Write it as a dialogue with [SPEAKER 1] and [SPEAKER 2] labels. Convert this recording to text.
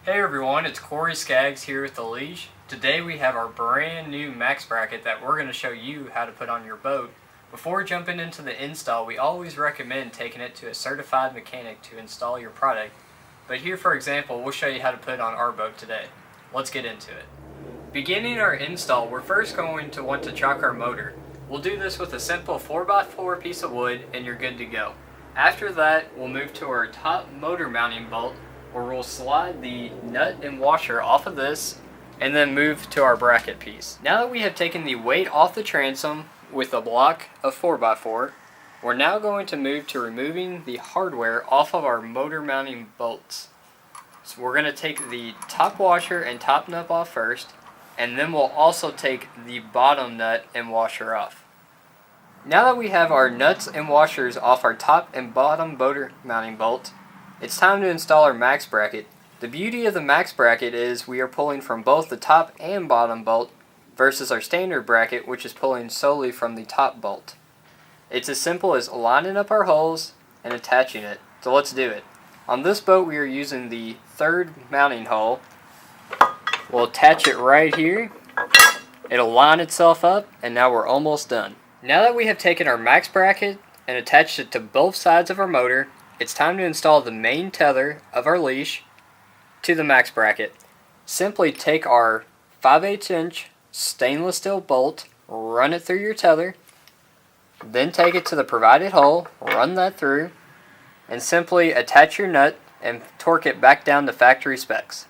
[SPEAKER 1] Hey everyone, it's Corey Skaggs here with the Leash. Today we have our brand new max bracket that we're going to show you how to put on your boat. Before jumping into the install, we always recommend taking it to a certified mechanic to install your product. But here, for example, we'll show you how to put it on our boat today. Let's get into it. Beginning our install, we're first going to want to chock our motor. We'll do this with a simple 4x4 piece of wood and you're good to go. After that, we'll move to our top motor mounting bolt, where we'll slide the nut and washer off of this and then move to our bracket piece. Now that we have taken the weight off the transom with a block of 4x4, we're now going to move to removing the hardware off of our motor mounting bolts. So we're going to take the top washer and top nut off first, and then we'll also take the bottom nut and washer off. Now that we have our nuts and washers off our top and bottom motor mounting bolts, it's time to install our max bracket. The beauty of the max bracket is we are pulling from both the top and bottom bolt versus our standard bracket, which is pulling solely from the top bolt. It's as simple as lining up our holes and attaching it. So let's do it. On this boat we are using the third mounting hole. We'll attach it right here. It'll line itself up, and now we're almost done. Now that we have taken our max bracket and attached it to both sides of our motor, it's time to install the main tether of our leash to the max bracket. Simply take our 5/8 inch stainless steel bolt, run it through your tether, then take it to the provided hole, run that through, and simply attach your nut and torque it back down to factory specs.